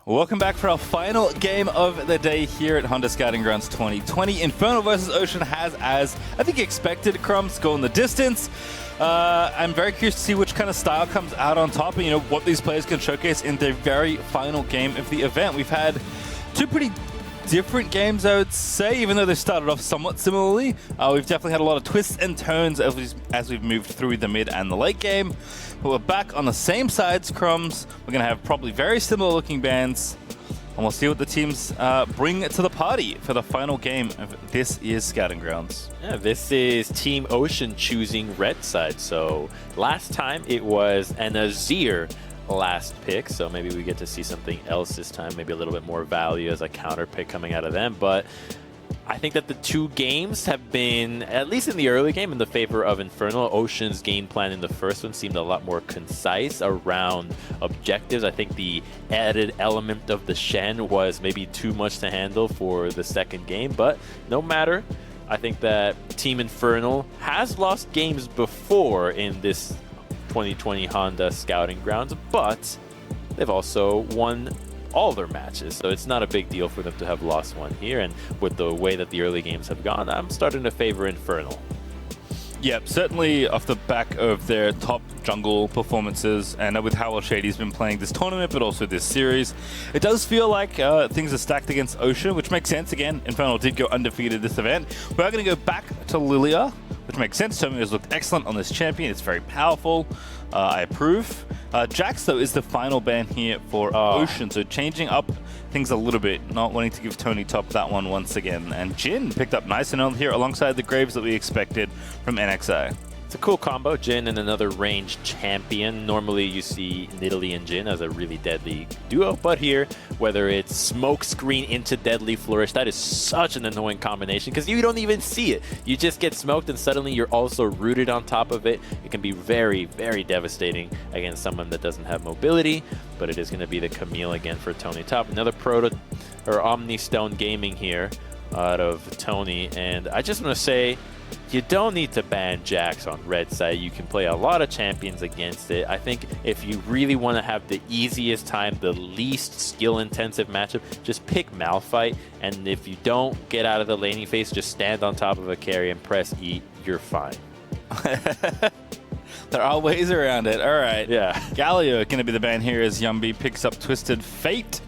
Welcome back for our final game of the day here at Honda Scouting Grounds 2020. Infernal versus Ocean has, as I think expected, Crumbs gone the distance. I'm very curious to see which kind of style comes out on top and what these players can showcase in their very final game of the event. We've had two pretty different games, I would say, even though they started off somewhat similarly. We've definitely had a lot of twists and turns as we've moved through the mid and the late game. But we're back on the same sides, Crumbs. We're going to have probably very similar looking bands, and we'll see what the teams bring to the party for the final game of this year's Scouting Grounds. Yeah, this is Team Ocean choosing red side. So last time it was an Azir last pick, so maybe we get to see something else this time, maybe a little bit more value as a counter pick coming out of them. But I think that the two games have been, at least in the early game, in the favor of Infernal. Ocean's game plan in the first one seemed a lot more concise around objectives. I think the added element of the Shen was maybe too much to handle for the second game, but no matter. I think that Team Infernal has lost games before in this 2020 Honda Scouting Grounds, but they've also won all their matches, so it's not a big deal for them to have lost one here. And with the way that the early games have gone, I'm starting to favor Infernal. Yep, certainly off the back of their top jungle performances and with how well Shady's been playing this tournament, but also this series. It does feel like things are stacked against Ocean, which makes sense. Again, Infernal did go undefeated this event. We are going to go back to Lilia, which makes sense. Tomi has looked excellent on this champion. It's very powerful. I approve. Jax, though, is the final ban here for Ocean, so changing up things a little bit, not wanting to give Tony top that one once again. And Jin picked up nice and early here alongside the Graves that we expected from NXI. It's a cool combo, Jin and another ranged champion. Normally you see Nidalee and Jin as a really deadly duo, but here, whether it's smoke screen into deadly flourish, that is such an annoying combination because you don't even see it. You just get smoked and suddenly you're also rooted on top of it. It can be very, very devastating against someone that doesn't have mobility, but it is going to be the Camille again for Tony top. Another Omni Stone Gaming here out of Tony, and I just want to say, you don't need to ban Jax on red side. You can play a lot of champions against it. I think if you really want to have the easiest time, the least skill-intensive matchup, just pick Malphite. And if you don't get out of the laning phase, just stand on top of a carry and press E. You're fine. There are ways around it. All right. Yeah. Galio going to be the ban here as Yumbi picks up Twisted Fate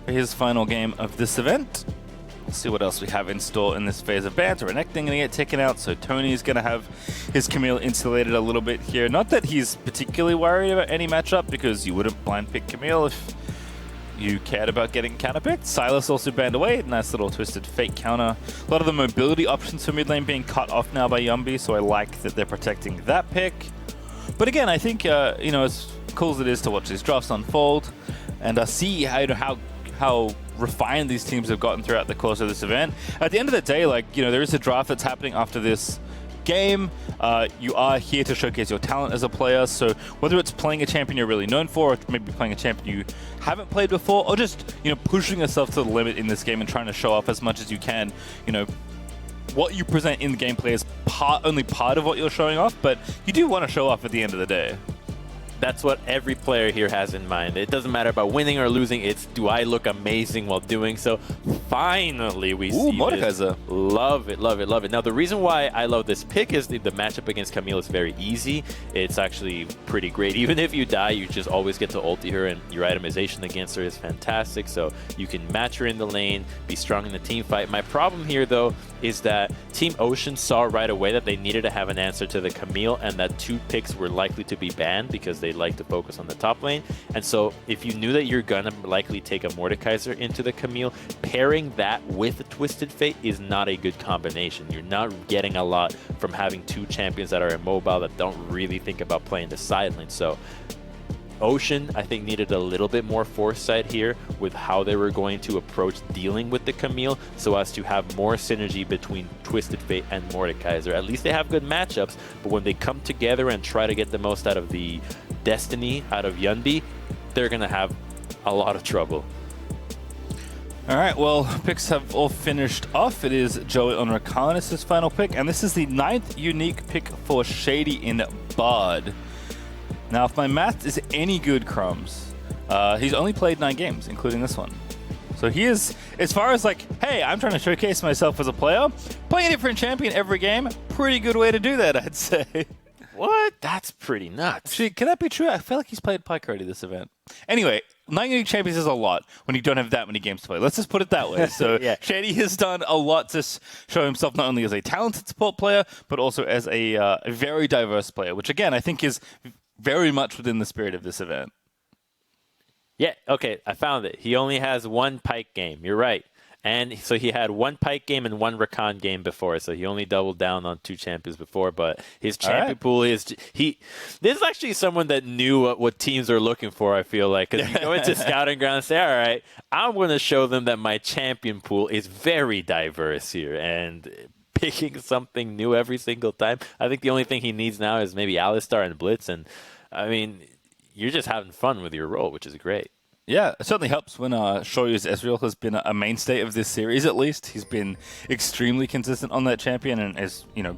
for his final game of this event. See what else we have in store in this phase of bans. Renekton going to get taken out, so Tony's going to have his Camille insulated a little bit here. Not that he's particularly worried about any matchup, because you wouldn't blind pick Camille if you cared about getting counterpicked. Silas also banned away. Nice little Twisted Fate counter. A lot of the mobility options for mid lane being cut off now by Yumbi, so I like that they're protecting that pick. But again, I think, as cool as it is to watch these drafts unfold and see how refined these teams have gotten throughout the course of this event. At the end of the day, there is a draft that's happening after this game. You are here to showcase your talent as a player, so whether it's playing a champion you're really known for, or maybe playing a champion you haven't played before, or just pushing yourself to the limit in this game and trying to show off as much as you can, what you present in the gameplay is only part of what you're showing off, but you do want to show off at the end of the day. That's what every player here has in mind. It doesn't matter about winning or losing. It's, do I look amazing while doing so? Finally, we see this. Love it, love it, love it. Now, the reason why I love this pick is the matchup against Camille is very easy. It's actually pretty great. Even if you die, you just always get to ulti her, and your itemization against her is fantastic. So you can match her in the lane, be strong in the team fight. My problem here, though, is that Team Ocean saw right away that they needed to have an answer to the Camille, and that two picks were likely to be banned because they like to focus on the top lane. And so if you knew that you're gonna likely take a Mordekaiser into the Camille, pairing that with a Twisted Fate is not a good combination. You're not getting a lot from having two champions that are immobile, that don't really think about playing the side lane. So Ocean, I think, needed a little bit more foresight here with how they were going to approach dealing with the Camille so as to have more synergy between Twisted Fate and Mordekaiser. At least they have good matchups, but when they come together and try to get the most out of the Destiny, out of Yunbi, they're going to have a lot of trouble. All right, well, picks have all finished off. It is Joey on Rakan as his final pick, and this is the 9th unique pick for Shady in Bard. Now, if my math is any good, Crumbs, He's only played 9 games, including this one. So he is, as far as like, hey, I'm trying to showcase myself as a player, playing a different champion every game, pretty good way to do that, I'd say. What? That's pretty nuts. Actually, can that be true? I feel like he's played Pike already this event. Anyway, 9 unique champions is a lot when you don't have that many games to play. Let's just put it that way. So yeah. Shady has done a lot to show himself not only as a talented support player, but also as a very diverse player, which again, I think is very much within the spirit of this event. Yeah, okay, I found it. He only has 1 Pike game. You're right. And so he had 1 Pike game and 1 Rakan game before, so he only doubled down on 2 champions before. But his champion pool is this is actually someone that knew what teams are looking for. I feel like, because you go into scouting ground and say, all right, I'm going to show them that my champion pool is very diverse here, and picking something new every single time. I think the only thing he needs now is maybe Alistar and Blitz, and I mean, you're just having fun with your role, which is great. Yeah, it certainly helps when Shoryu's Ezreal has been a mainstay of this series, at least. He's been extremely consistent on that champion and is, you know,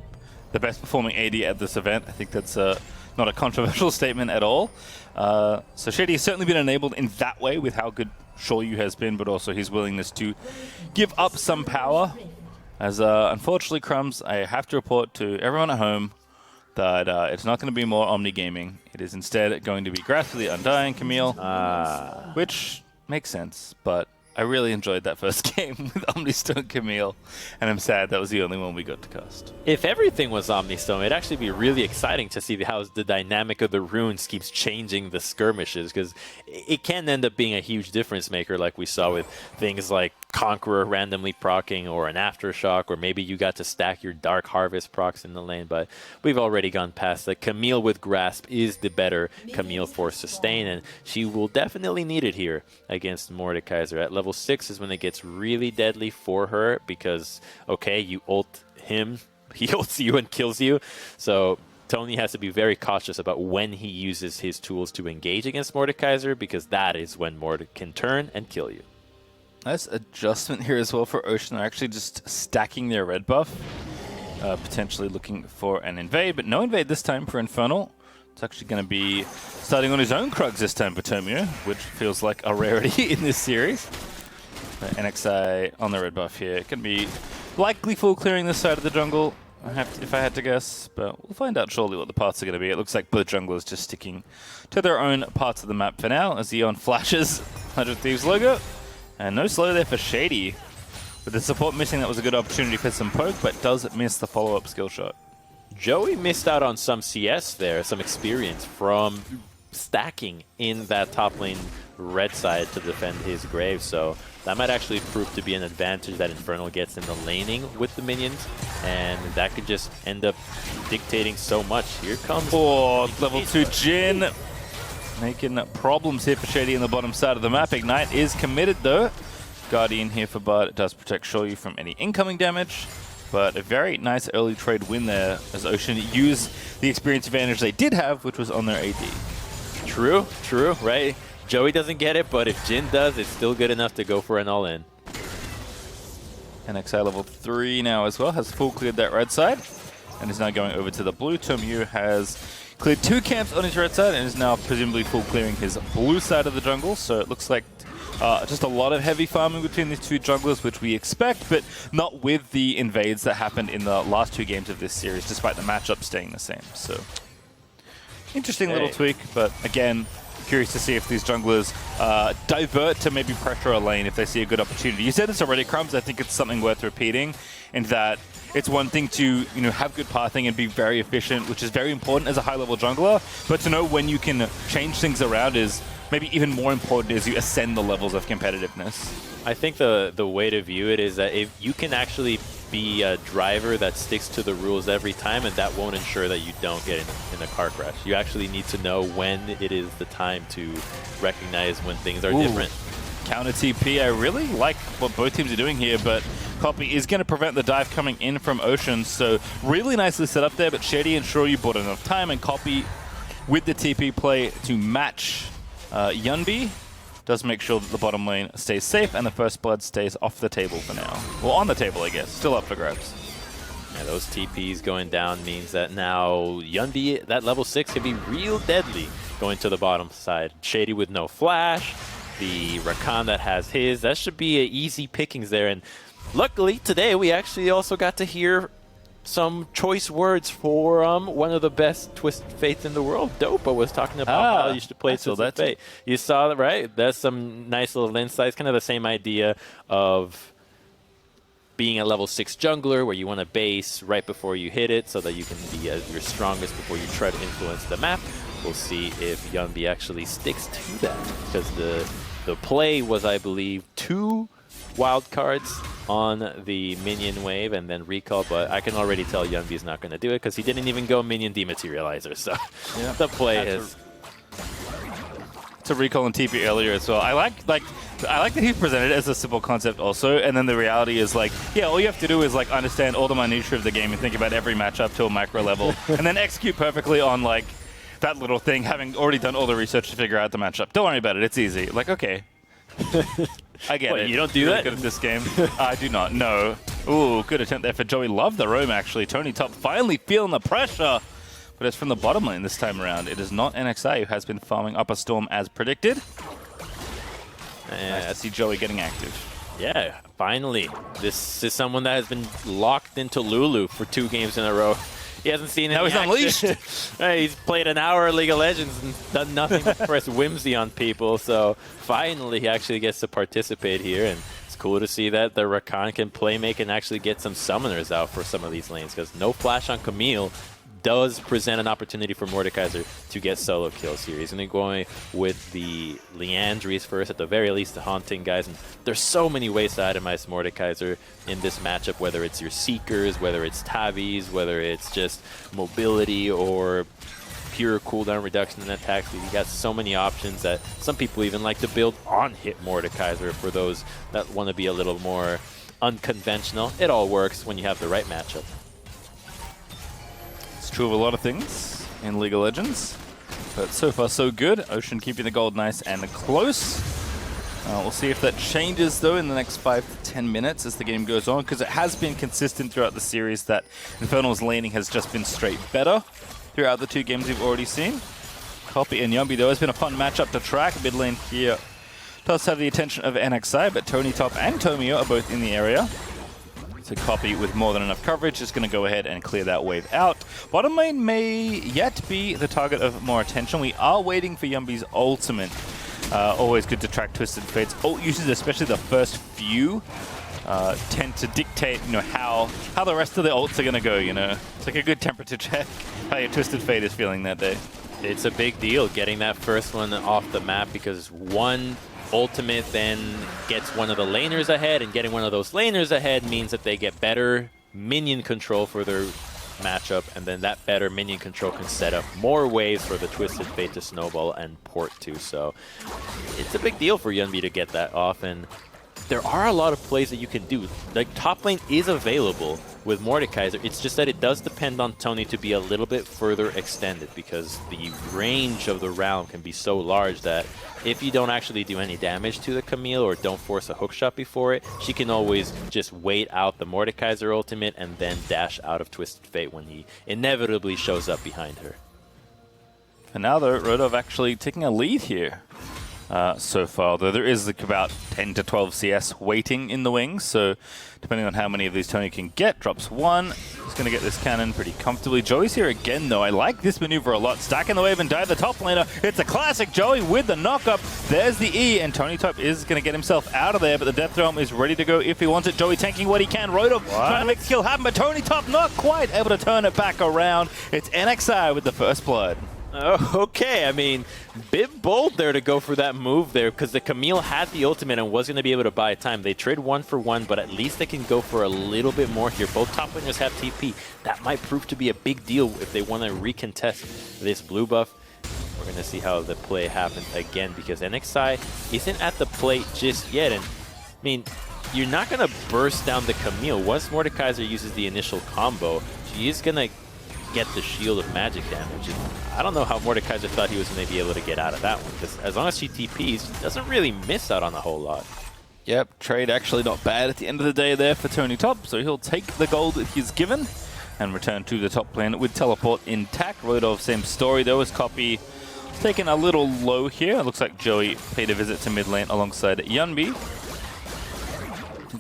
the best performing AD at this event. I think that's not a controversial statement at all. So Shady has certainly been enabled in that way with how good Shoryu has been, but also his willingness to give up some power. As unfortunately, Crumbs, I have to report to everyone at home that it's not going to be more Omni Gaming. It is instead going to be Gracefully Undying Camille, which makes sense, but I really enjoyed that first game with Omnistone Camille, and I'm sad that was the only one we got to cast. If everything was Omnistone, it'd actually be really exciting to see how the dynamic of the runes keeps changing the skirmishes, because it can end up being a huge difference maker, like we saw with things like Conqueror randomly proccing, or an Aftershock, or maybe you got to stack your Dark Harvest procs in the lane, but we've already gone past that. Camille with Grasp is the better Camille for sustain, and she will definitely need it here against Mordekaiser. At level 6 is when it gets really deadly for her, because, okay, you ult him, he ults you and kills you, so Tony has to be very cautious about when he uses his tools to engage against Mordekaiser, because that is when Morde can turn and kill you. Nice adjustment here as well for Ocean. They're actually just stacking their red buff, potentially looking for an invade, but no invade this time for Infernal. It's actually going to be starting on his own Krugs this time for Tomio, which feels like a rarity in this series. NXI on the red buff here. It can be likely full clearing this side of the jungle, if I had to guess, but we'll find out shortly what the paths are going to be. It looks like both junglers just sticking to their own parts of the map for now, as Eon flashes 100 Thieves logo. And no slow there for Shady. With the support missing, that was a good opportunity for some poke, but does miss the follow-up skill shot. Joey missed out on some CS there, some experience from stacking in that top lane red side to defend his grave, so that might actually prove to be an advantage that Infernal gets in the laning with the minions, and that could just end up dictating so much. Here comes... Oh, level 2 Jhin. Making problems here for Shady in the bottom side of the map. Ignite is committed though. Guardian here for Bard. It does protect Shoryu from any incoming damage, but a very nice early trade win there as Ocean used the experience advantage they did have, which was on their AD. True, right? Joey doesn't get it, but if Jhin does, it's still good enough to go for an all-in. NXI level 3 now as well, has full cleared that red side, and is now going over to the blue. Tomio has cleared 2 camps on his red side and is now presumably full clearing his blue side of the jungle, so it looks like just a lot of heavy farming between these 2 junglers, which we expect, but not with the invades that happened in the last 2 games of this series, despite the matchup staying the same. So, interesting little tweak, but again, curious to see if these junglers divert to maybe pressure a lane if they see a good opportunity. You said this already, Crumbs. I think it's something worth repeating, in that it's one thing to have good pathing and be very efficient, which is very important as a high-level jungler, but to know when you can change things around is maybe even more important as you ascend the levels of competitiveness. I think the way to view it is that if you can actually be a driver that sticks to the rules every time, and that won't ensure that you don't get in a car crash. You actually need to know when it is the time to recognize when things are different. Counter TP, I really like what both teams are doing here, but Copy is going to prevent the dive coming in from Ocean, so really nicely set up there, but Shady and Shoryu bought enough time, and Copy with the TP play to match Yunbi does make sure that the bottom lane stays safe and the first blood stays off the table for now. Well, on the table, I guess. Still up for grabs. Yeah, those TPs going down means that now Yunbi, that level 6, can be real deadly going to the bottom side. Shady with no flash. The Rakan that has his. That should be easy pickings there. And luckily, today we actually also got to hear some choice words for one of the best Twisted Fates in the world. Dopa was talking about how you should play Twisted Fate. You saw that, right? That's some nice little insights. Kind of the same idea of being a level 6 jungler where you want to base right before you hit it so that you can be at your strongest before you try to influence the map. We'll see if Yunbi actually sticks to that, because the play was, I believe, 2 wild cards on the minion wave and then recall, but I can already tell Yunbi's not going to do it because he didn't even go minion dematerializer, so yeah. The play is to recall and TP earlier as well. I like that he presented it as a simple concept also, and then the reality is like, yeah, all you have to do is like understand all the minutiae of the game and think about every matchup to a micro level, and then execute perfectly on like that little thing, having already done all the research to figure out the matchup. Don't worry about it, it's easy. Like, okay. I get it. You don't do Really that? good at this game. I do not, no. Ooh, good attempt there for Joey. Love the roam, actually. Tony Top finally feeling the pressure. But it's from the bottom lane this time around. It is not NXI who has been farming up a storm as predicted. Nice to see Joey getting active. Yeah, finally. This is someone that has been locked into Lulu for 2 games in a row. He hasn't seen any action. Now he's unleashed. Right, he's played an hour of League of Legends and done nothing but press whimsy on people. So finally he actually gets to participate here. And it's cool to see that the Rakan can play make and actually get some summoners out for some of these lanes, because no flash on Camille does present an opportunity for Mordekaiser to get solo kills here. He's going to go with the Leandries first, at the very least, the Haunting guys. And there's so many ways to itemize Mordekaiser in this matchup, whether it's your Seekers, whether it's Tavis, whether it's just mobility or pure cooldown reduction in attacks. You got so many options that some people even like to build on hit Mordekaiser for those that want to be a little more unconventional. It all works when you have the right matchup. True of a lot of things in League of Legends, but so far so good. Ocean keeping the gold nice and close. We'll see if that changes though in the next 5 to 10 minutes as the game goes on, because it has been consistent throughout the series that Infernal's laning has just been straight better throughout the 2 games we've already seen. Copy and Yumbi though has been a fun matchup to track. Mid lane here does have the attention of NXI, but Tony Top and Tomio are both in the area. So Copy, with more than enough coverage, is going to go ahead and clear that wave out. Bottom lane may yet be the target of more attention. We are waiting for Yumbi's ultimate. Always good to track Twisted Fate's ult uses, especially the first few, tend to dictate, how the rest of the ults are going to go, It's like a good temperature check, how your Twisted Fate is feeling that day. It's a big deal getting that first one off the map, because one ultimate then gets one of the laners ahead, and getting one of those laners ahead means that they get better minion control for their matchup, and then that better minion control can set up more waves for the Twisted Fate to snowball and port to. So it's a big deal for Yunbi to get that off, and there are a lot of plays that you can do. Like, top lane is available with Mordekaiser. It's just that it does depend on Tony to be a little bit further extended, because the range of the round can be so large that if you don't actually do any damage to the Camille or don't force a hookshot before it, she can always just wait out the Mordekaiser ultimate and then dash out of Twisted Fate when he inevitably shows up behind her. And now though, Rodov actually taking a lead here. So far, though there is like about 10 to 12 CS waiting in the wings, so depending on how many of these Tony can get, drops 1. He's going to get this cannon pretty comfortably. Joey's here again, though. I like this maneuver a lot. Stacking the wave and dive the top laner. It's a classic Joey with the knock-up. There's the E, and Tony Top is going to get himself out of there, but the Death Realm is ready to go if he wants it. Joey tanking what he can. Rodov trying to make the kill happen, but Tony Top not quite able to turn it back around. It's NXI with the first blood. Okay, I mean, bit bold there to go for that move there, because the Camille had the ultimate and was going to be able to buy time. They trade 1 for 1, but at least they can go for a little bit more here. Both top laners have TP. That might prove to be a big deal if they want to recontest this blue buff. We're going to see how the play happens again, because NXI isn't at the plate just yet. And, I mean, you're not going to burst down the Camille. Once Mordekaiser uses the initial combo, she is going to get the shield of magic damage. And I don't know how Mordekaiser thought he was going to be able to get out of that one, because as long as she TPs, she doesn't really miss out on a whole lot. Yep, trade actually not bad at the end of the day there for Tony Top, so he'll take the gold that he's given and return to the top lane with teleport intact. Rodov, same story though, as Copy taken a little low here. It looks like Joey paid a visit to mid lane alongside Yunbi.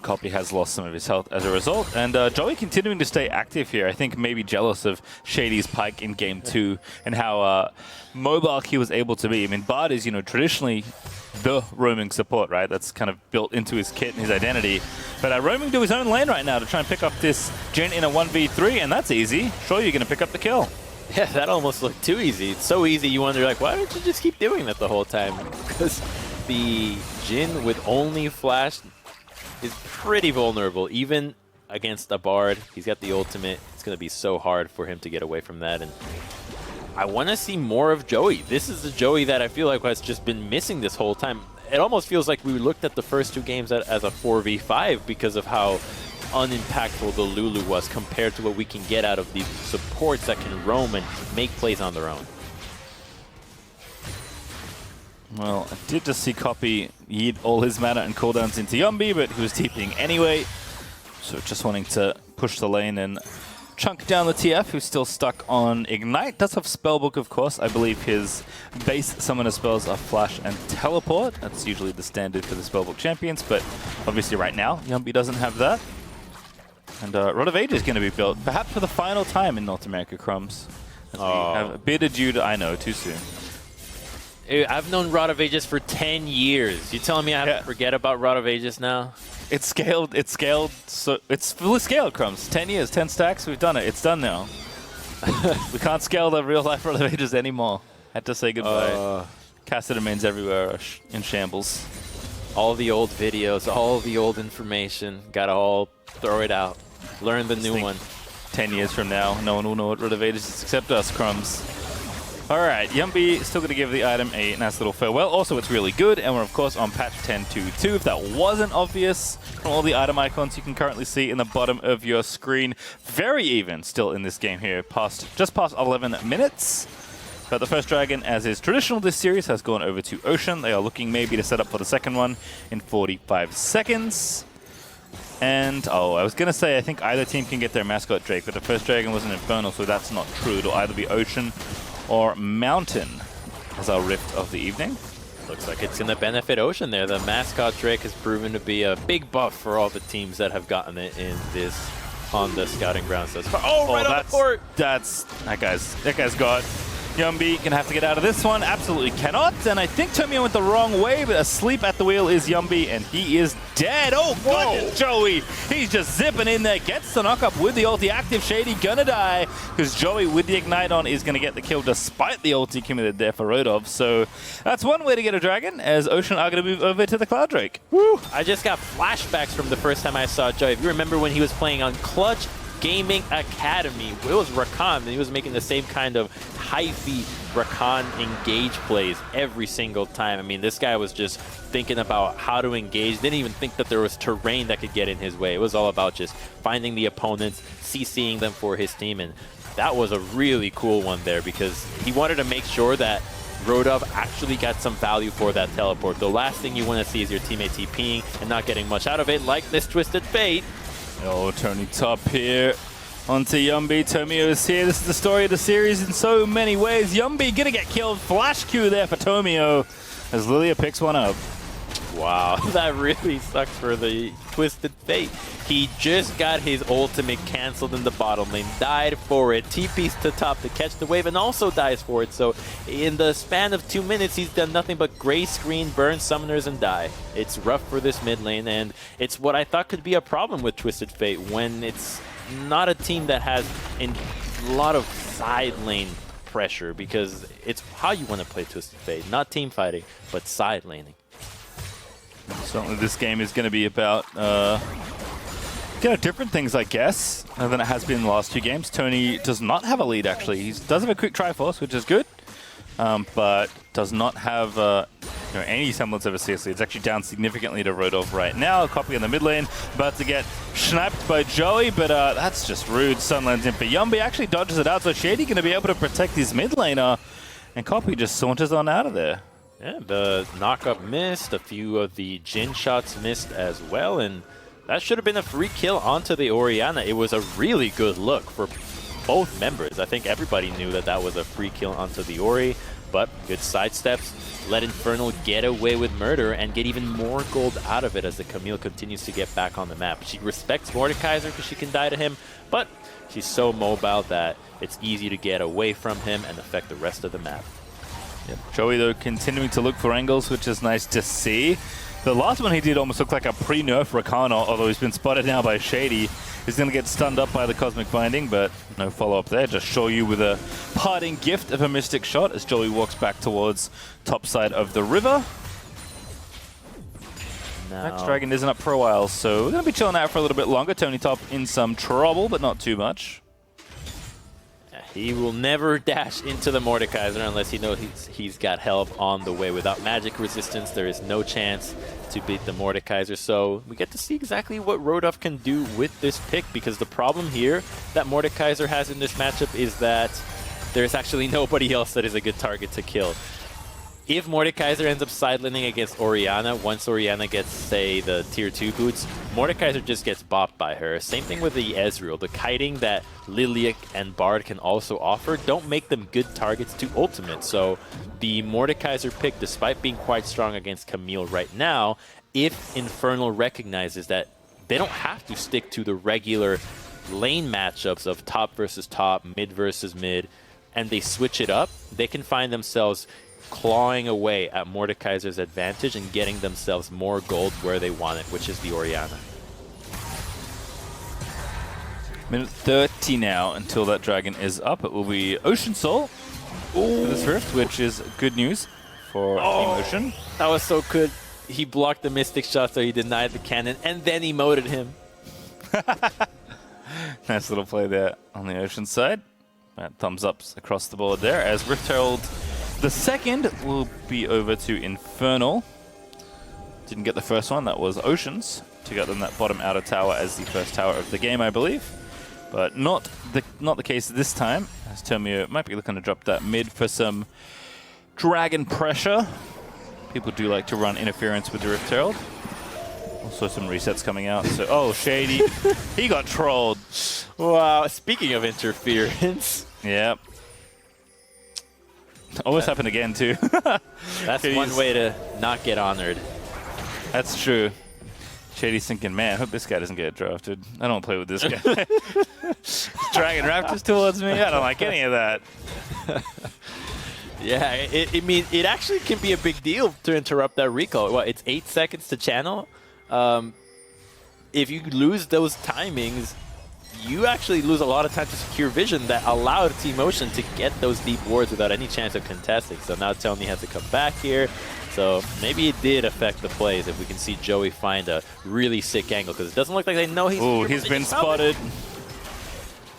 Copy has lost some of his health as a result, and Joey continuing to stay active here. I think maybe jealous of Shady's Pyke in Game 2 and how mobile he was able to be. I mean, Bard is, you know, traditionally the roaming support, right? That's kind of built into his kit and his identity. But roaming to his own lane right now to try and pick up this Jhin in a 1v3, and that's easy. Sure, you're going to pick up the kill. Yeah, that almost looked too easy. It's so easy, you wonder, like, why don't you just keep doing that the whole time? Because the Jhin with only flash is pretty vulnerable, even against a Bard. He's got the ultimate. It's going to be so hard for him to get away from that. And I want to see more of Joey. This is the Joey that I feel like has just been missing this whole time. It almost feels like we looked at the first 2 games as a 4v5 because of how unimpactful the Lulu was compared to what we can get out of these supports that can roam and make plays on their own. Well, I did just see Copy yeet all his mana and cooldowns into Yumbi, but he was TPing anyway. So just wanting to push the lane and chunk down the TF, who's still stuck on Ignite. Does have Spellbook, of course. I believe his base summoner spells are Flash and Teleport. That's usually the standard for the Spellbook champions, but obviously right now, Yumbi doesn't have that. And Rod of Ages is going to be built, perhaps for the final time in North America, Crumbs. As we have a bit of due to, I know, too soon. I've known Rod of Ages for 10 years. You telling me I have to forget about Rod of Ages now? It's scaled, so it's fully scaled, Crumbs. 10 years, 10 stacks, we've done it. It's done now. We can't scale the real life Rod of Ages anymore. Had to say goodbye. Caster domains everywhere are in shambles. All the old videos, all the old information, gotta all throw it out. Learn the new one. 10 years from now, no one will know what Rod of Ages is except us, Crumbs. Alright, Yumbi still going to give the item a nice little farewell. Also, it's really good, and we're of course on patch 10.2.2. If that wasn't obvious from all the item icons you can currently see in the bottom of your screen. Very even still in this game here, just past 11 minutes. But the first dragon, as is traditional this series, has gone over to Ocean. They are looking maybe to set up for the second one in 45 seconds. And, I was going to say, I think either team can get their mascot Drake, but the first dragon was an Infernal, so that's not true. It'll either be Ocean or Mountain as our Rift of the evening. Looks like it's going to benefit Ocean there. The mascot Drake has proven to be a big buff for all the teams that have gotten it in this on the scouting grounds thus far. Right on the port! That guy's got Yumbi gonna have to get out of this one. Absolutely cannot. And I think Tomio went the wrong way, but asleep at the wheel is Yumbi, and he is dead. Oh, goodness, Joey. He's just zipping in there. Gets the knock-up with the ulti active. Shady gonna die, because Joey with the Ignite on is gonna get the kill despite the ulti committed there for Rodov. So that's one way to get a dragon, as Ocean are gonna move over to the Cloud Drake. Woo. I just got flashbacks from the first time I saw Joey. If you remember when he was playing on Clutch Gaming Academy, it was Rakan, and he was making the same kind of hyphy Rakan engage plays every single time. I mean, this guy was just thinking about how to engage, didn't even think that there was terrain that could get in his way. It was all about just finding the opponents, CCing them for his team, and that was a really cool one there because he wanted to make sure that Rodov actually got some value for that teleport. The last thing you want to see is your teammate TPing and not getting much out of it, like this Twisted Fate. Oh, Tony top here onto Yumbi. Tomio is here. This is the story of the series in so many ways. Yumbi gonna get killed. Flash Q there for Tomio as Lilia picks one up. Wow, that really sucks for the Twisted Fate. He just got his ultimate canceled in the bottom lane, died for it, TPs to top to catch the wave, and also dies for it. So in the span of 2 minutes, he's done nothing but gray screen, burn summoners, and die. It's rough for this mid lane, and it's what I thought could be a problem with Twisted Fate when it's not a team that has a lot of side lane pressure, because it's how you want to play Twisted Fate. Not team fighting, but side laning. Certainly this game is going to be about different things, I guess, than it has been in the last 2 games. Tony does not have a lead, actually. He does have a quick Triforce, which is good, but does not have any semblance of a CS lead. It's actually down significantly to Rodov right now. Copy in the mid lane, about to get sniped by Joey, but that's just rude. Sun lands in for Yumbi, actually dodges it out, so Shady going to be able to protect his mid laner, and Copy just saunters on out of there. Yeah, the knock-up missed, a few of the Jhin shots missed as well, and that should have been a free kill onto the Orianna. It was a really good look for both members. I think everybody knew that that was a free kill onto the Ori. but good sidesteps let Infernal get away with murder and get even more gold out of it as the Camille continues to get back on the map. She respects Mordekaiser because she can die to him, but she's so mobile that it's easy to get away from him and affect the rest of the map. Yep. Joey, though, continuing to look for angles, which is nice to see. The last one he did almost looked like a pre-nerf Rakan, although he's been spotted now by Shady. He's going to get stunned up by the Cosmic Binding, but no follow-up there. Just show you with a parting gift of a Mystic Shot as Joey walks back towards top side of the river. Next Dragon isn't up for a while, so we're going to be chilling out for a little bit longer. Tony Top in some trouble, but not too much. He will never dash into the Mordekaiser unless he knows he's got help on the way. Without magic resistance, there is no chance to beat the Mordekaiser. So we get to see exactly what Rodolph can do with this pick, because the problem here that Mordekaiser has in this matchup is that there's actually nobody else that is a good target to kill. If Mordekaiser ends up sidelining against Orianna, once Orianna gets, say, the tier 2 boots, Mordekaiser just gets bopped by her. Same thing with the Ezreal. The kiting that Lilia and Bard can also offer don't make them good targets to ultimate. So the Mordekaiser pick, despite being quite strong against Camille right now, if Infernal recognizes that they don't have to stick to the regular lane matchups of top versus top, mid versus mid, and they switch it up, they can find themselves clawing away at Mordekaiser's advantage and getting themselves more gold where they want it, which is the Orianna. Minute 30 now until that dragon is up. It will be Ocean Soul for this Rift, which is good news for Team Ocean. That was so good. He blocked the Mystic Shot, so he denied the cannon, and then emoted him. Nice little play there on the Ocean side. Thumbs ups across the board there as Rift Herald the second will be over to Infernal. Didn't get the first one, that was Ocean's. To get them that bottom outer tower as the first tower of the game, I believe. But not the case this time, as Tomio might be looking to drop that mid for some dragon pressure. People do like to run interference with the Rift Herald. Also some resets coming out. So, oh, Shady, he got trolled. Wow, speaking of interference. Yep. Almost happened again, too. That's one way to not get honored. That's true. Shady's thinking, man, I hope this guy doesn't get drafted. I don't play with this guy. Dragging Raptors towards me? I don't like any of that. Yeah, it actually can be a big deal to interrupt that recall. What, it's 8 seconds to channel? If you lose those timings, you actually lose a lot of time to secure vision that allowed Team Ocean to get those deep wards without any chance of contesting. So now Tony has to come back here. So maybe it did affect the plays if we can see Joey find a really sick angle, because it doesn't look like they know he's... Oh, he's been spotted.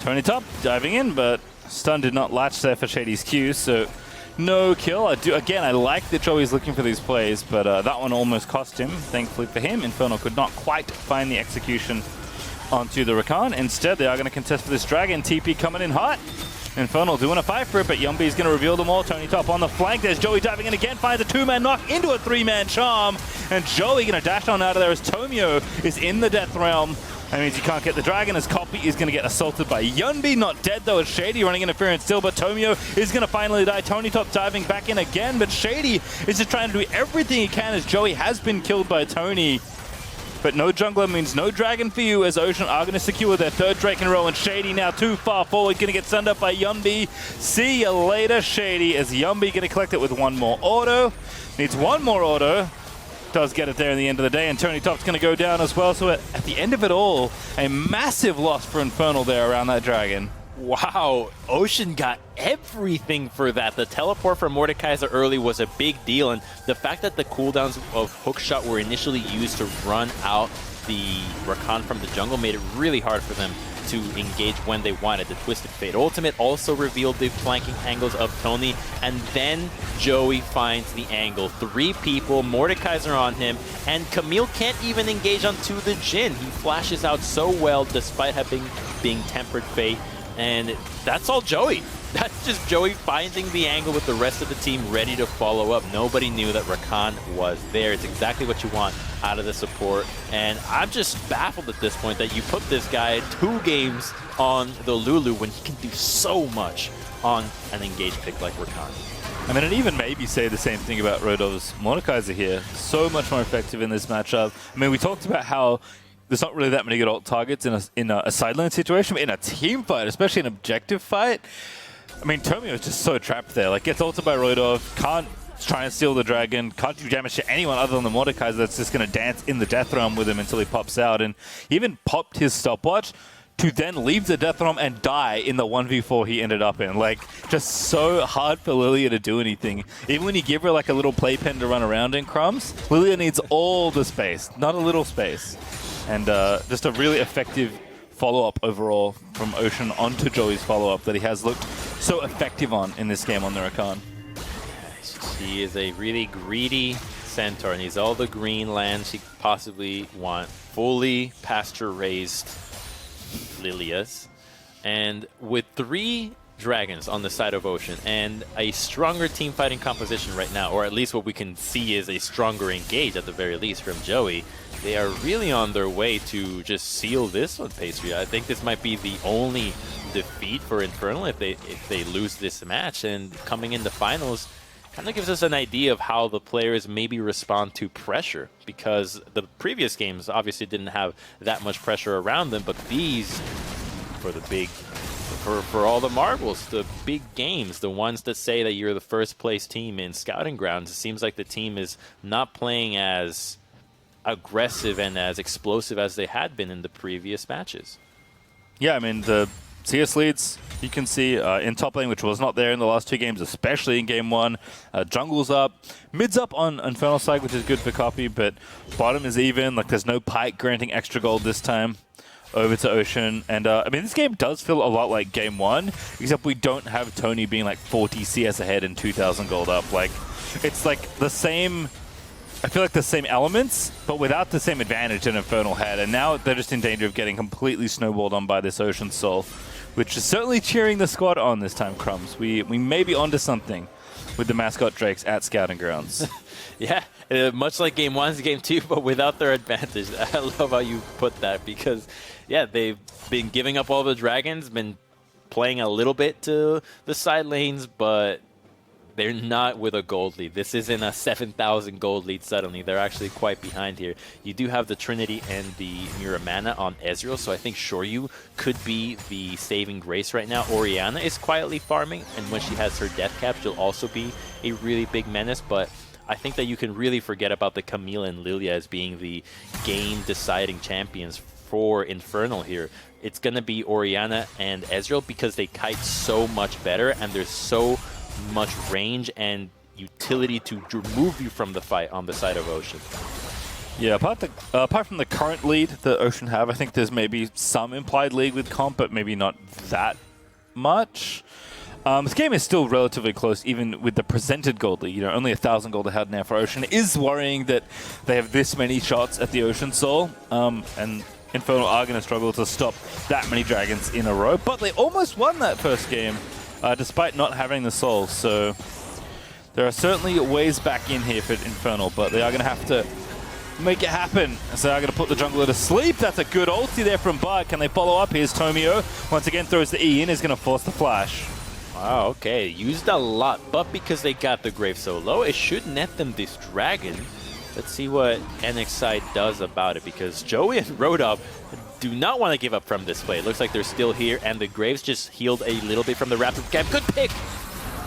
Tony Top diving in, but stun did not latch there for Shady's Q, so no kill. I like that Joey's looking for these plays, but that one almost cost him. Thankfully for him, Infernal could not quite find the execution onto the Rakan. Instead, they are going to contest for this dragon. TP coming in hot. Infernal doing a fight for it, but Yumby's going to reveal them all. Tony Top on the flank. There's Joey diving in again, finds a 2-man knock into a 3-man charm. And Joey going to dash on out of there as Tomio is in the death realm. That means you can't get the dragon, as Copy is going to get assaulted by Yunby. Not dead though, as Shady running interference still, but Tomio is going to finally die. Tony Top diving back in again, but Shady is just trying to do everything he can as Joey has been killed by Tony. But no jungler means no dragon for you, as Ocean are going to secure their third Drake in a row, and Shady now too far forward, going to get sunned up by Yumby. See you later, Shady, as Yumby going to collect it with one more auto. Needs one more auto. Does get it there in the end of the day, and Tony Top's going to go down as well. So at the end of it all, a massive loss for Infernal there around that dragon. Wow, Ocean got everything for that. The teleport from Mordekaiser early was a big deal, and the fact that the cooldowns of Hookshot were initially used to run out the Rakan from the jungle made it really hard for them to engage when they wanted. The Twisted Fate ultimate also revealed the flanking angles of Tony, and then Joey finds the angle. 3 people, Mordekaiser on him, and Camille can't even engage onto the Jhin. He flashes out so well despite having being Tempered Fate. And that's all Joey. That's just Joey finding the angle with the rest of the team ready to follow up. Nobody knew that Rakan was there. It's exactly what you want out of the support. And I'm just baffled at this point that you put this guy 2 games on the Lulu when he can do so much on an engaged pick like Rakan. I mean, I'd even maybe say the same thing about Rodov's Mordekaiser here. So much more effective in this matchup. I mean, we talked about how there's not really that many good ult targets in a sideline situation, but in a team fight, especially an objective fight. I mean, Tomio is just so trapped there. Like, gets ulted by Rodov, can't try and steal the dragon, can't do damage to anyone other than the Mordekaiser that's just going to dance in the death realm with him until he pops out. And he even popped his stopwatch to then leave the death realm and die in the 1v4 he ended up in. Like, just so hard for Lilia to do anything. Even when you give her like a little playpen to run around in, Crumbs, Lilia needs all the space, not a little space. And just a really effective follow-up overall from Ocean onto Joey's follow-up that he has looked so effective on in this game on the Rakan. He is a really greedy centaur, and he's all the green lands he could possibly want. Fully pasture-raised Lilias. And with 3 dragons on the side of Ocean and a stronger team fighting composition right now, or at least what we can see is a stronger engage at the very least from Joey, they are really on their way to just seal this one, Pastry. I think this might be the only defeat for Infernal if they lose this match, and coming into finals kind of gives us an idea of how the players maybe respond to pressure, because the previous games obviously didn't have that much pressure around them, but these, for the big, for all the marbles, the big games, the ones that say that you're the first place team in Scouting Grounds, it seems like the team is not playing as aggressive and as explosive as they had been in the previous matches. Yeah, I mean, the CS leads, you can see in top lane, which was not there in the last 2 games, especially in game 1. Jungle's up. Mid's up on Infernal side, which is good for copy, but bottom is even. Like, there's no Pike granting extra gold this time over to Ocean. And, I mean, this game does feel a lot like game 1, except we don't have Tony being like 40 CS ahead and 2,000 gold up. Like, it's like the same... I feel like the same elements, but without the same advantage that Infernal had. And now they're just in danger of getting completely snowballed on by this Ocean Soul, which is certainly cheering the squad on this time, Crumbs. We may be onto something with the mascot Drakes at Scouting Grounds. Yeah, much like game 1 game 2, but without their advantage. I love how you put that, because, yeah, they've been giving up all the dragons, been playing a little bit to the side lanes, but they're not with a gold lead. This isn't a 7,000 gold lead suddenly. They're actually quite behind here. You do have the Trinity and the Muramana on Ezreal, so I think Shoryu could be the saving grace right now. Orianna is quietly farming, and when she has her death cap, she'll also be a really big menace, but I think that you can really forget about the Camille and Lilia as being the game-deciding champions for Infernal here. It's going to be Orianna and Ezreal because they kite so much better, and there's so much range and utility to remove you from the fight on the side of Ocean. Yeah, apart from the current lead that Ocean have, I think there's maybe some implied lead with comp, but maybe not that much. This game is still relatively close, even with the presented gold lead. You know, only 1,000 gold ahead now for Ocean. It is worrying that they have this many shots at the Ocean Soul, and Infernal are going to struggle to stop that many dragons in a row. But they almost won that first game, despite not having the soul. So there are certainly ways back in here for Infernal, but they are going to have to make it happen. So they're going to put the jungler to sleep. That's a good ulti there from Bard. Can they follow up? Here's Tomio. Once again, throws the E in, is going to force the flash. Wow, okay. Used a lot, but because they got the Grave so low, it should net them this dragon. Let's see what NXI does about it, because Joey and Rodov do not want to give up from this play. It looks like they're still here, and the Graves just healed a little bit from the Raptor camp. Good pick!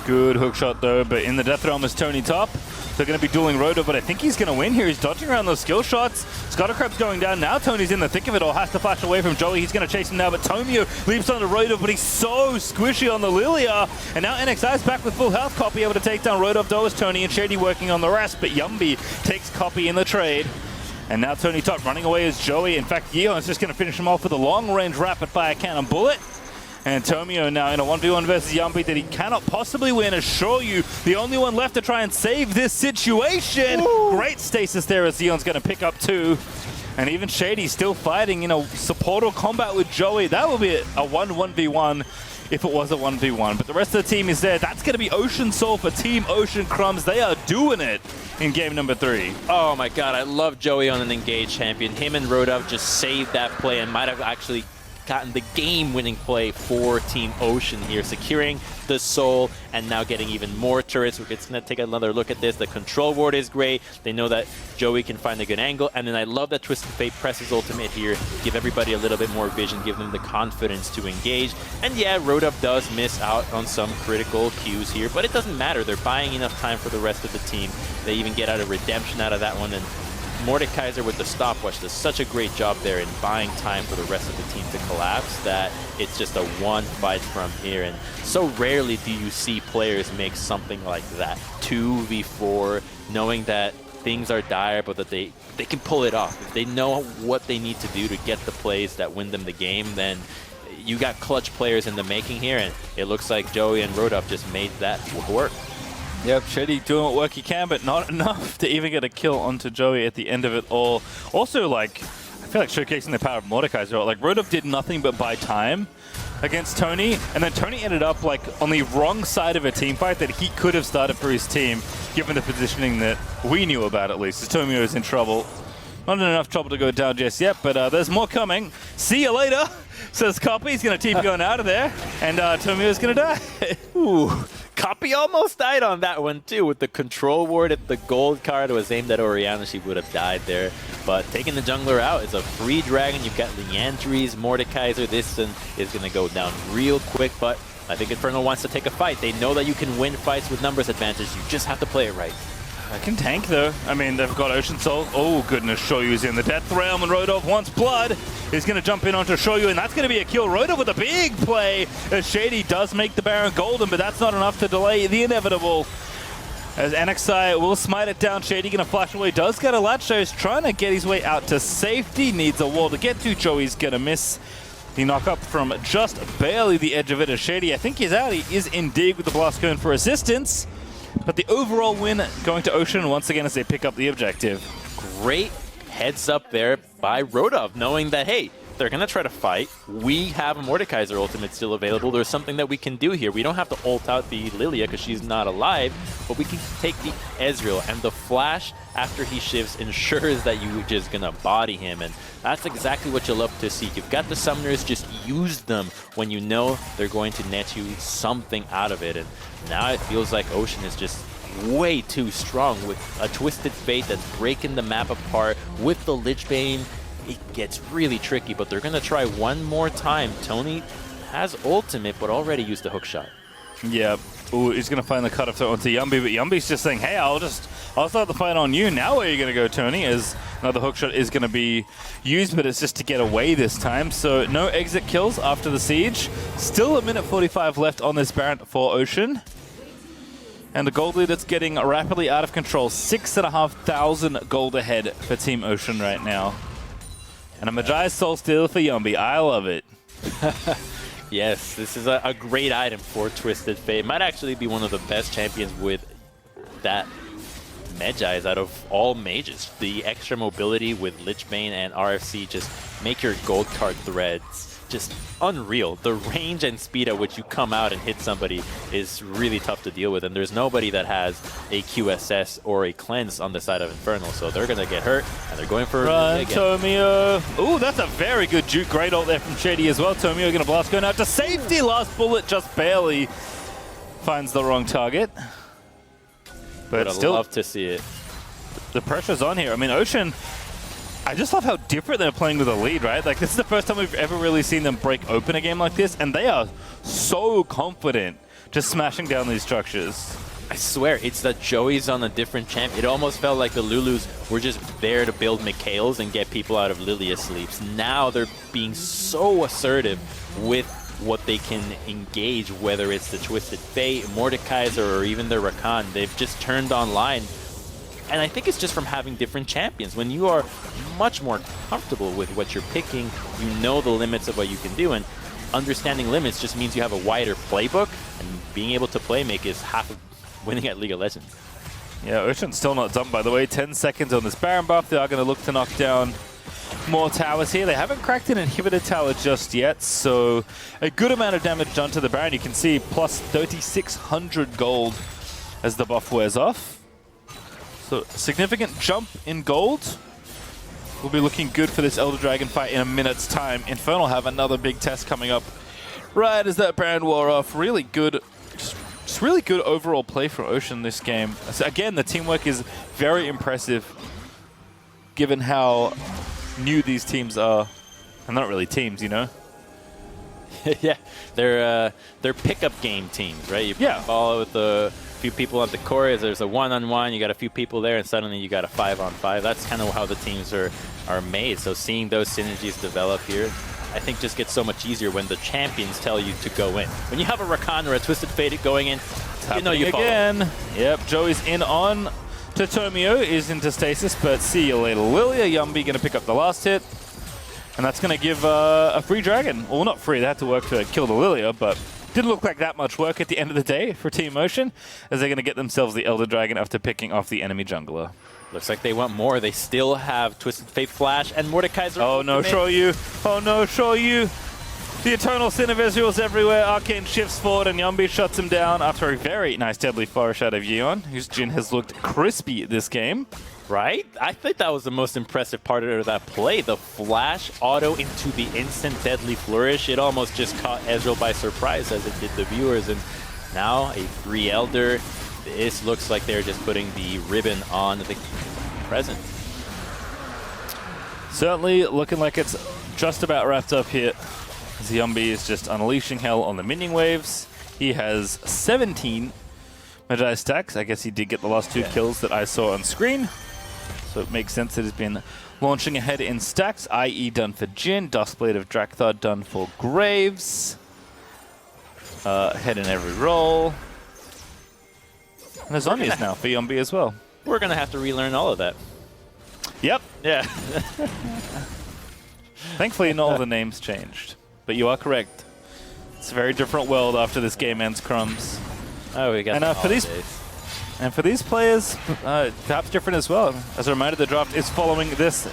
Good hook shot though, but in the Death Realm is Tony top. They're going to be dueling Rodov, but I think he's going to win here. He's dodging around those skill shots. Scattercrab's going down. Now Tony's in the thick of it all. Has to flash away from Joey. He's going to chase him now, but Tomio leaps onto Rodov, but he's so squishy on the Lilia. And now NXI's back with full health. Copy able to take down Rodov, though, is Tony and Shady working on the rest, but Yumby takes Copy in the trade. And now Tony top running away is Joey. In fact, Yeon's just going to finish him off with a long-range rapid-fire cannon bullet. And Tomio now in a 1v1 versus Yumby that he cannot possibly win. Assure you, the only one left to try and save this situation. Ooh. Great stasis there as Zeon's going to pick up 2. And even Shady still fighting, you know, supportal combat with Joey. That will be a 1-1v1 if it was a 1v1. But the rest of the team is there. That's going to be Ocean Soul for Team Ocean Crumbs. They are doing it in game number 3. Oh my god, I love Joey on an engaged champion. Him and Rodov just saved that play and might have actually gotten the game-winning play for Team Ocean here, securing the soul and now getting even more turrets. We're just going to take another look at this. The control ward is great. They know that Joey can find a good angle. And then I love that Twisted Fate presses ultimate here. Give everybody a little bit more vision, give them the confidence to engage. And yeah, Rodov does miss out on some critical cues here, but it doesn't matter. They're buying enough time for the rest of the team. They even get out a redemption out of that one. And Mordekaiser with the stopwatch does such a great job there in buying time for the rest of the team to collapse that it's just a one fight from here. And so rarely do you see players make something like that, 2v4, knowing that things are dire, but that they can pull it off. If they know what they need to do to get the plays that win them the game, then you got clutch players in the making here, and it looks like Joey and Rodov just made that work. Yep, Shady doing what work he can, but not enough to even get a kill onto Joey at the end of it all. Also, like, I feel like showcasing the power of Mordekaiser. Like, Rodov did nothing but buy time against Tony, and then Tony ended up, like, on the wrong side of a team fight that he could have started for his team, given the positioning that we knew about, at least. So Tomio is in trouble. Not in enough trouble to go down just yet, but there's more coming. See you later, says Copy. He's going to keep going out of there, and Tomio's going to die. Ooh. Copy almost died on that one too with the control ward. If the gold card was aimed at Oriana, she would have died there. But taking the jungler out, it's a free dragon. You've got Leandries, Mordekaiser. This one is going to go down real quick, but I think Infernal wants to take a fight. They know that you can win fights with numbers advantage. You just have to play it right. I can tank though. I mean, they've got Ocean Soul. Oh goodness, Shoyu's in the death realm, and Rodov wants blood. He's going to jump in onto Shoyu, and that's going to be a kill. Rodov with a big play as Shady does make the Baron golden, but that's not enough to delay the inevitable. As NXI will smite it down, Shady going to flash away. Does get a latch, though. He's trying to get his way out to safety. Needs a wall to get to. Joey's going to miss. The knock up from just barely the edge of it as Shady, I think he's out. He is indeed with the blast cone for assistance. But the overall win going to Ocean once again as they pick up the objective. Great heads up there by Rodov, knowing that, hey, they're going to try to fight. We have a Mordekaiser ultimate still available. There's something that we can do here. We don't have to ult out the Lilia because she's not alive, but we can take the Ezreal, and the flash after he shifts ensures that you're just going to body him, and that's exactly what you love to see. You've got the summoners, just use them when you know they're going to net you something out of it, and now it feels like Ocean is just way too strong with a Twisted Fate that's breaking the map apart with the Lich Bane. It gets really tricky, but they're going to try one more time. Tony has ultimate, but already used the hook shot. Yeah. Ooh, he's going to find the cutoff onto Yumbi, but Yumbi's just saying, hey, I'll start the fight on you. Now where are you going to go, Tony? As another hook shot is going to be used, but it's just to get away this time. So no exit kills after the siege. Still a minute 45 left on this Baron for Ocean. And the gold lead that's getting rapidly out of control. 6,500 gold ahead for Team Ocean right now. And a Magi Soul Steal for Yumbi. I love it. Yes, this is a great item for Twisted Fate. Might actually be one of the best champions with that Magi's out of all mages. The extra mobility with Lich Bane and RFC just make your gold card threads just unreal. The range and speed at which you come out and hit somebody is really tough to deal with, and there's nobody that has a QSS or a cleanse on the side of Infernal, so they're going to get hurt, and they're going for Run, Tomio. Ooh, that's a very good juke. Great ult there from Shady as well. Tomio going to blast going out to safety. Last bullet just barely finds the wrong target. But still, love to see it. The pressure's on here. I mean, Ocean, I just love how different they're playing with a lead, right? Like, this is the first time we've ever really seen them break open a game like this, and they are so confident just smashing down these structures. I swear, it's that Joey's on a different champ. It almost felt like the Lulus were just there to build Mikhails and get people out of Lilia sleeps. Now they're being so assertive with what they can engage, whether it's the Twisted Fate, Mordekaiser, or even the Rakan. They've just turned online. And I think it's just from having different champions. When you are much more comfortable with what you're picking, you know the limits of what you can do, and understanding limits just means you have a wider playbook, and being able to play make is half of winning at League of Legends. Yeah, Ocean's still not done, by the way. 10 seconds on this Baron buff. They are going to look to knock down more towers here. They haven't cracked an inhibitor tower just yet, so a good amount of damage done to the Baron. You can see plus 3,600 gold as the buff wears off. So significant jump in gold will be looking good for this Elder Dragon fight in a minute's time. Infernal have another big test coming up right as that Baron wore off. Really good, just really good overall play from Ocean this game. So again, the teamwork is very impressive given how new these teams are. And not really teams, you know? Yeah, they're pickup game teams, right? You follow with a few people on the court. There's a one-on-one. You got a few people there, and suddenly you got a 5-on-5. That's kind of how the teams are made. So seeing those synergies develop here, I think just gets so much easier when the champions tell you to go in. When you have a Rakan or a Twisted Fate going in, you know you follow. Again. Yep, Joey's in on to Tomio, is into stasis, but see you later, Lilia. Yumby going to pick up the last hit. And that's going to give a free dragon. Well, not free. They had to work to kill the Lilia, but didn't look like that much work at the end of the day for Team Ocean, as they're going to get themselves the Elder Dragon after picking off the enemy jungler. Looks like they want more. They still have Twisted Fate Flash and Mordekaiser. Oh no, Shoryu. Oh no, Shoryu. The Eternal Sin of Israel's everywhere. Arcane shifts forward and Yumby shuts him down after a very nice Deadly Flourish out of Yeon, whose Jhin has looked crispy this game. Right? I think that was the most impressive part of that play. The flash auto into the instant Deadly Flourish. It almost just caught Ezreal by surprise as it did the viewers. And now a free Elder. This looks like they're just putting the ribbon on the present. Certainly looking like it's just about wrapped up here. Yumby is just unleashing hell on the minion waves. He has 17 Magi stacks. I guess he did get the last two kills that I saw on screen. So it makes sense that he's been launching ahead in stacks. IE done for Jhin. Duskblade of Drakthar done for Graves. Head in every roll. And there's Zhonya's now for Yumby as well. We're going to have to relearn all of that. Yep. Yeah. Thankfully, not all the names changed. But you are correct. It's a very different world after this game ends, Crumbs. Oh, we got for these players, perhaps different as well. As a reminder, the draft is following this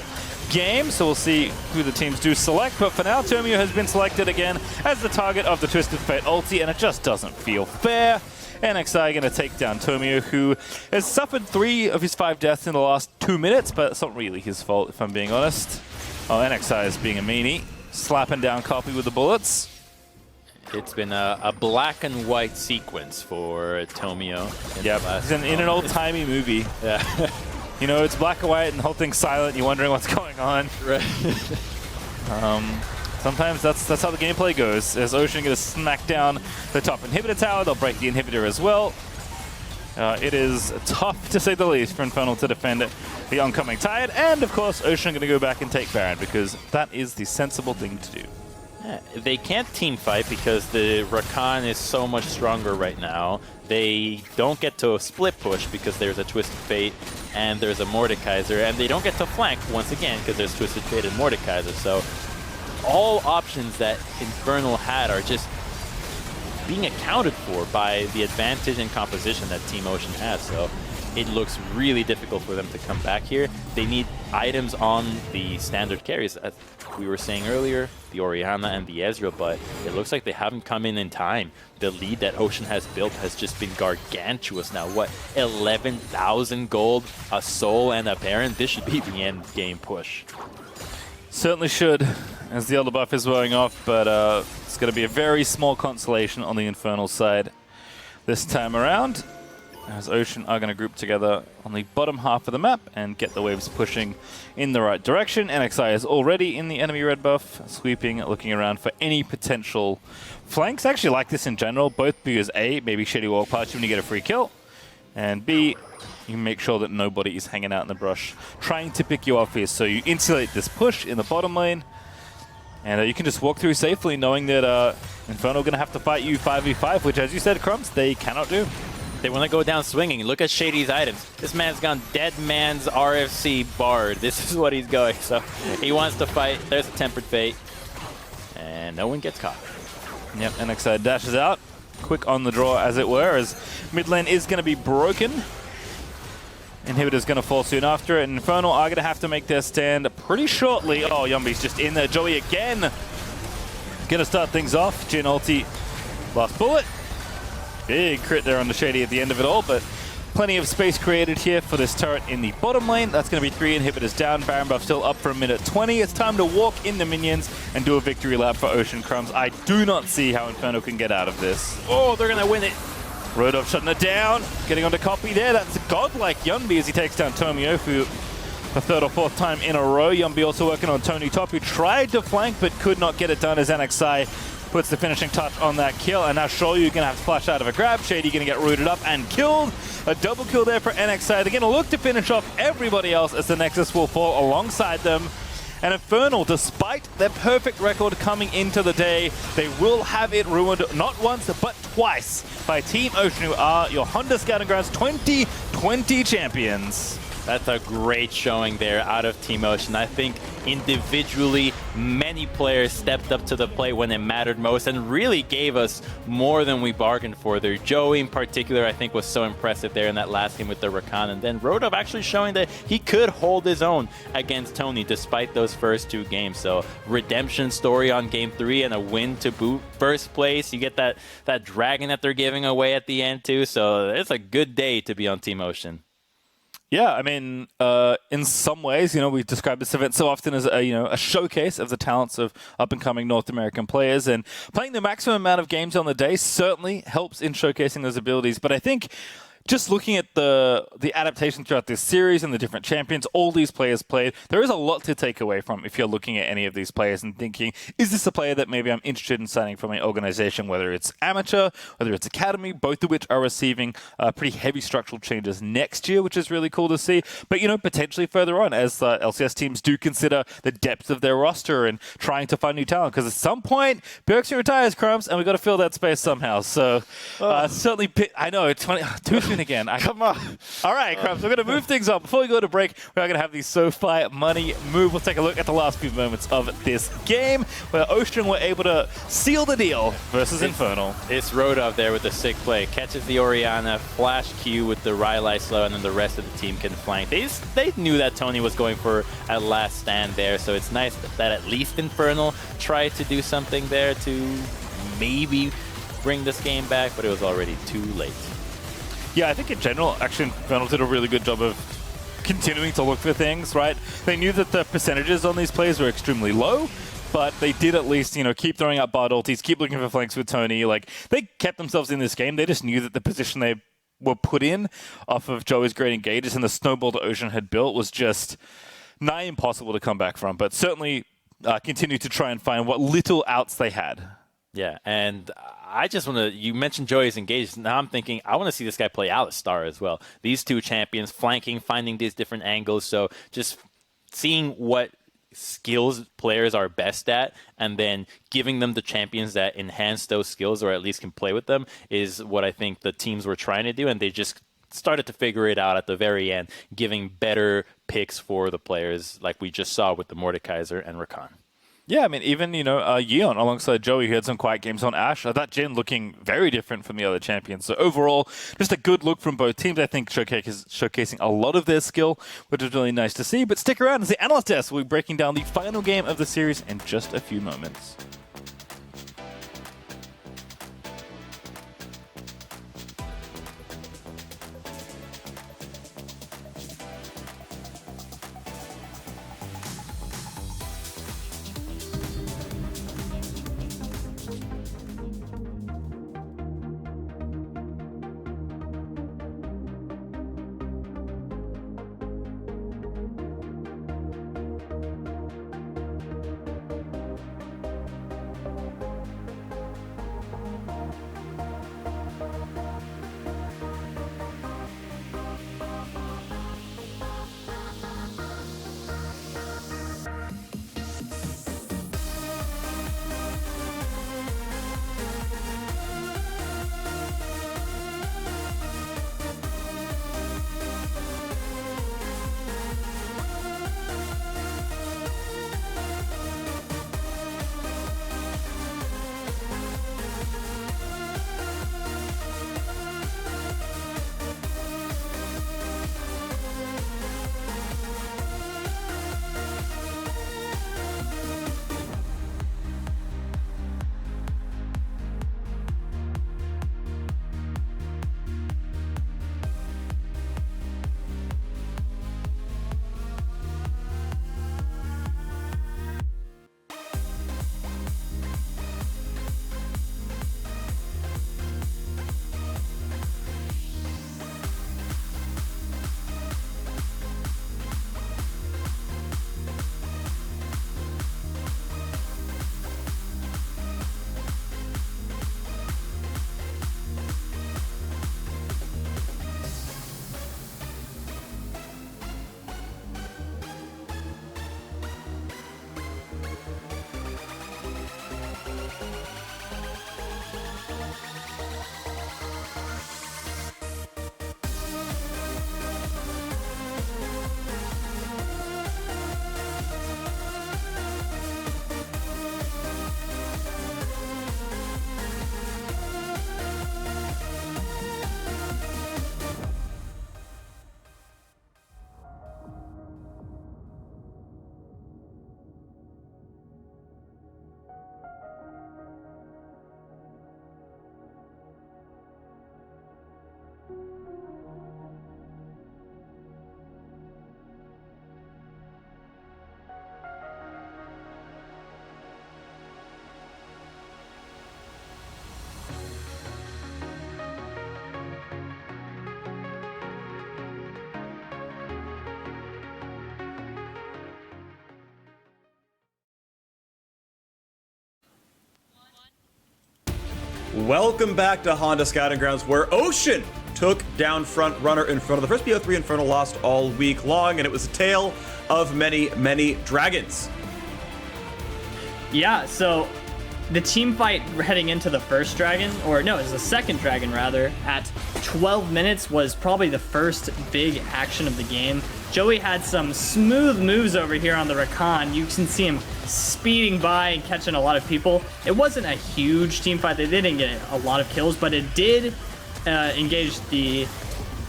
game, so we'll see who the teams do select. But for now, Tomio has been selected again as the target of the Twisted Fate ulti, and it just doesn't feel fair. NXI going to take down Tomio, who has suffered 3 of his 5 deaths in the last 2 minutes, but it's not really his fault, if I'm being honest. Oh, NXI is being a meanie, slapping down Copy with the bullets. It's been a black and white sequence for Tomio. Yep, he's in an old-timey movie. Yeah. You know, it's black and white and the whole thing's silent and you're wondering what's going on. Right. Sometimes that's how the gameplay goes. As Ocean going to smack down the top inhibitor tower, they'll break the inhibitor as well. It is tough, to say the least, for Infernal to defend the oncoming tide. And, of course, Ocean going to go back and take Baron, because that is the sensible thing to do. Yeah, they can't team fight because the Rakan is so much stronger right now. They don't get to a split push because there's a Twisted Fate and there's a Mordekaiser. And they don't get to flank, once again, because there's Twisted Fate and Mordekaiser. So all options that Infernal had are just being accounted for by the advantage and composition that Team Ocean has. So it looks really difficult for them to come back here. They need items on the standard carries, as we were saying earlier, the Orianna and the Ezreal, but it looks like they haven't come in time. The lead that Ocean has built has just been gargantuous now. What, 11,000 gold, a soul, and a Baron? This should be the end game push. Certainly should, as the Elder buff is wearing off, but it's going to be a very small consolation on the Infernal side this time around, as Ocean are going to group together on the bottom half of the map and get the waves pushing in the right direction. NXI is already in the enemy red buff, sweeping, looking around for any potential flanks. I actually like this in general, both because A, maybe Shady walk past you when you get a free kill, and B, you make sure that nobody is hanging out in the brush trying to pick you off here. So you insulate this push in the bottom lane, and you can just walk through safely knowing that Infernal are going to have to fight you 5v5, which, as you said, Crumbs, they cannot do. They want to go down swinging. Look at Shady's items. This man's gone Dead Man's RFC Bard. This is what he's going. So he wants to fight. There's a Tempered Fate. And no one gets caught. Yep, NXI dashes out. Quick on the draw, as it were, as mid lane is going to be broken. Inhibitor's going to fall soon after it. And Infernal are going to have to make their stand pretty shortly. Oh, Yumby's just in there. Joey again. Going to start things off. Jhin ulti. Last bullet. Big crit there on the Shady at the end of it all, but Plenty of space created here for this turret in the bottom lane. That's going to be 3 inhibitors down. Baron buff still up for a minute 20. It's time to walk in the minions and do a victory lap for Ocean Crumbs. I do not see how Infernal can get out of this. Oh, they're going to win it. Rodov shutting it down. Getting onto copy there. That's godlike Yunbi as he takes down Tomiofu the 3rd or 4th time in a row. Yunbi also working on Tony Top, who tried to flank but could not get it done as NXI puts the finishing touch on that kill. And now Shoyu going to have to flash out of a grab. Shady going to get rooted up and killed. A double kill there for NXI. They're going to look to finish off everybody else as the Nexus will fall alongside them. And Infernal, despite their perfect record coming into the day, they will have it ruined not once but twice by Team Ocean, who are your Honda Scouting Grounds 2020 champions. That's a great showing there out of Team Ocean. I think individually, many players stepped up to the plate when it mattered most and really gave us more than we bargained for there. Joey in particular, I think, was so impressive there in that last game with the Rakan. And then Rodov actually showing that he could hold his own against Tony despite those first 2 games. So redemption story on game 3 and a win to boot. First place, you get that dragon that they're giving away at the end too. So it's a good day to be on Team Ocean. Yeah, I mean, in some ways, we describe this event so often as a showcase of the talents of up-and-coming North American players, and playing the maximum amount of games on the day certainly helps in showcasing those abilities. But I think just looking at the adaptation throughout this series and the different champions all these players played, there is a lot to take away from if you're looking at any of these players and thinking, is this a player that maybe I'm interested in signing from an organization, whether it's amateur, whether it's academy, both of which are receiving pretty heavy structural changes next year, which is really cool to see. But, potentially further on as LCS teams do consider the depth of their roster and trying to find new talent. Because at some point, Bjergsen retires, Crumbs, and we've got to fill that space somehow. So certainly, I know, it's funny, too soon again. Come on. All right, Crumbs, we're going to move things on. Before we go to break, we're going to have the SoFi money move. We'll take a look at the last few moments of this game where Ocean were able to seal the deal versus Infernal. It's Rodov there with a sick play. Catches the Orianna, flash Q with the Rylai slow, and then the rest of the team can flank. They knew that Tony was going for a last stand there, so it's nice that at least Infernal tried to do something there to maybe bring this game back, but it was already too late. Yeah, I think in general, actually, Infernal did a really good job of continuing to look for things, right? They knew that the percentages on these plays were extremely low, but they did at least, keep throwing out Bard ultis, keep looking for flanks with Tony. Like, they kept themselves in this game. They just knew that the position they were put in off of Joey's great engages and the snowball that Ocean had built was just nigh impossible to come back from, but certainly continued to try and find what little outs they had. Yeah, and I just want to, you mentioned Joey's engaged. Now I'm thinking, I want to see this guy play Alistar as well. These 2 champions flanking, finding these different angles. So just seeing what skills players are best at and then giving them the champions that enhance those skills or at least can play with them is what I think the teams were trying to do. And they just started to figure it out at the very end, giving better picks for the players like we just saw with the Mordekaiser and Rakan. Yeah, I mean, even, Yeon alongside Joey, who had some quiet games on Ashe, that gen looking very different from the other champions. So overall, just a good look from both teams. I think showcasing a lot of their skill, which is really nice to see. But stick around as the Analyst Desk will be breaking down the final game of the series in just a few moments. Welcome back to Honda Scouting Grounds, where Ocean took down front runner Infernal. The first BO3 Infernal lost all week long, and it was a tale of many, many dragons. Yeah, so the team fight heading into the first dragon, or no, it was the second dragon rather, at 12 minutes was probably the first big action of the game. Joey had some smooth moves over here on the Rakan. You can see him speeding by and catching a lot of people. It wasn't a huge team fight. They didn't get a lot of kills, but it did engage the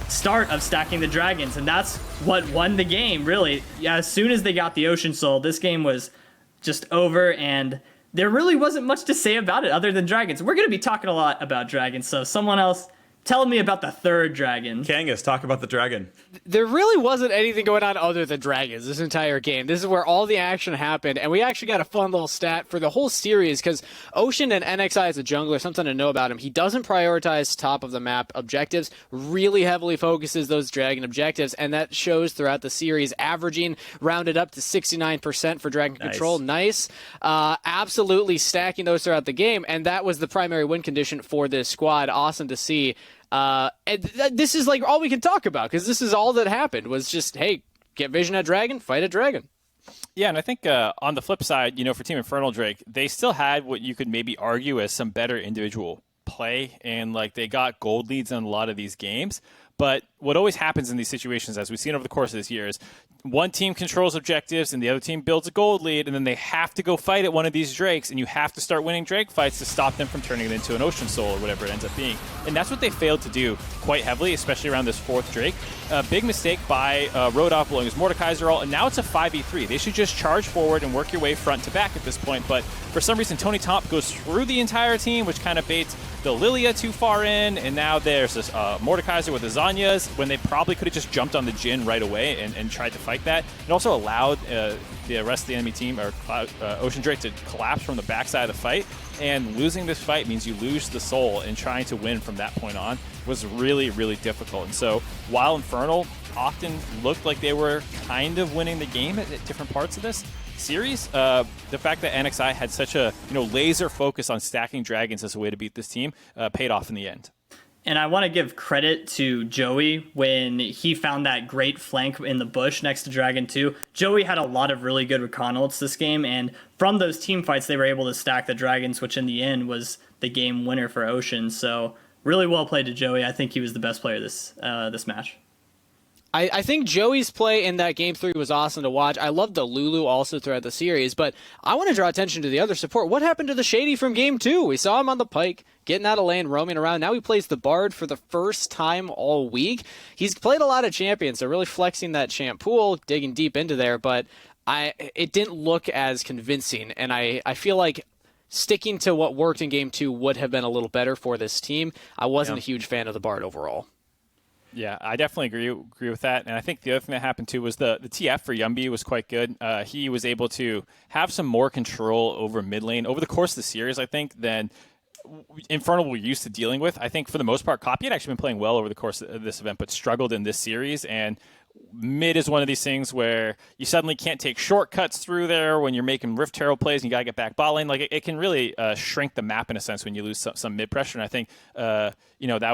start of stacking the dragons, and that's what won the game, really. Yeah, as soon as they got the Ocean Soul, this game was just over, and there really wasn't much to say about it other than dragons. We're going to be talking a lot about dragons, so someone else tell me about the third dragon. Kangas, talk about the dragon. There really wasn't anything going on other than dragons this entire game. This is where all the action happened, and we actually got a fun little stat for the whole series, because Ocean and NXI as a jungler, something to know about him, he doesn't prioritize top of the map objectives, really heavily focuses those dragon objectives, and that shows throughout the series, averaging rounded up to 69% for dragon control. Nice. Absolutely stacking those throughout the game, and that was the primary win condition for this squad. Awesome to see. And this is like all we can talk about, because this is all that happened was just, hey, get vision at dragon, fight a dragon. Yeah, and I think on the flip side, for Team Infernal Drake, they still had what you could maybe argue as some better individual play, and like they got gold leads in a lot of these games. But what always happens in these situations, as we've seen over the course of this year, is one team controls objectives and the other team builds a gold lead, and then they have to go fight at one of these drakes, and you have to start winning drake fights to stop them from turning it into an ocean soul or whatever it ends up being. And that's what they failed to do quite heavily, especially around this fourth drake. A big mistake by Rodolph blowing his Mordekaiser ult, and now it's a 5v3. They should just charge forward and work your way front to back at this point, but for some reason Tony Tomp goes through the entire team, which kind of baits the Lilia too far in, and now there's this Mordekaiser with the Zanyas, when they probably could have just jumped on the Jhin right away and tried to fight that. It also allowed the rest of the enemy team, or Ocean Drake, to collapse from the backside of the fight, and losing this fight means you lose the soul, and trying to win from that point on was really, really difficult. And so while Infernal often looked like they were kind of winning the game at different parts of this series, the fact that NXI had such a laser focus on stacking dragons as a way to beat this team paid off in the end. And I want to give credit to Joey when he found that great flank in the bush next to Dragon 2. Joey had a lot of really good recon ults this game, and from those team fights, they were able to stack the dragons, which in the end was the game winner for Ocean. So really well played to Joey. I think he was the best player this match. I think Joey's play in that Game 3 was awesome to watch. I loved the Lulu also throughout the series, but I want to draw attention to the other support. What happened to the Shady from Game 2? We saw him on the Pike, getting out of lane, roaming around. Now he plays the Bard for the first time all week. He's played a lot of champions, so really flexing that champ pool, digging deep into there, but it didn't look as convincing, and I feel like sticking to what worked in Game 2 would have been a little better for this team. I wasn't a huge fan of the Bard overall. Yeah, I definitely agree with that. And I think the other thing that happened too was the TF for Yumbi was quite good. He was able to have some more control over mid lane over the course of the series, I think, than Infernal were used to dealing with. I think for the most part, Copy had actually been playing well over the course of this event, but struggled in this series. And mid is one of these things where you suddenly can't take shortcuts through there when you're making Rift Herald plays and you got to get back bot lane. Like it can really shrink the map in a sense when you lose some mid pressure. And I think that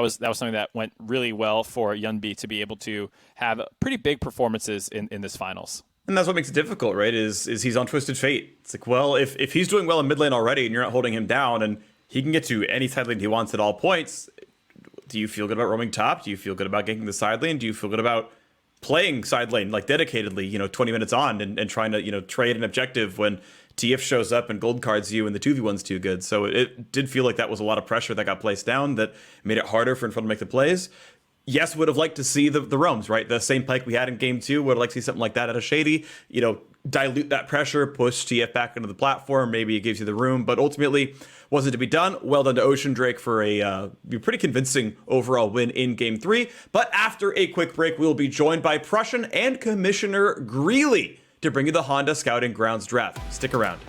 was something that went really well for Yunbi to be able to have pretty big performances in this finals. And that's what makes it difficult, right? Is he's on Twisted Fate. It's like, well, if he's doing well in mid lane already and you're not holding him down and he can get to any side lane he wants at all points, do you feel good about roaming top? Do you feel good about ganking the side lane? Do you feel good about playing side lane like dedicatedly, 20 minutes on and trying to, trade an objective when TF shows up and gold cards you and the 2v1's too good? So it did feel like that was a lot of pressure that got placed down that made it harder for Infernal to make the plays. Yes, would have liked to see the roams, right? The same Pike we had in Game 2, would have liked to see something like that at a Shady, dilute that pressure, push TF back into the platform, maybe it gives you the room, but ultimately wasn't to be done. Well done to Ocean Drake for a pretty convincing overall win in Game 3. But after a quick break, we'll be joined by Prussian and Commissioner Greeley to bring you the Honda Scouting Grounds draft. Stick around.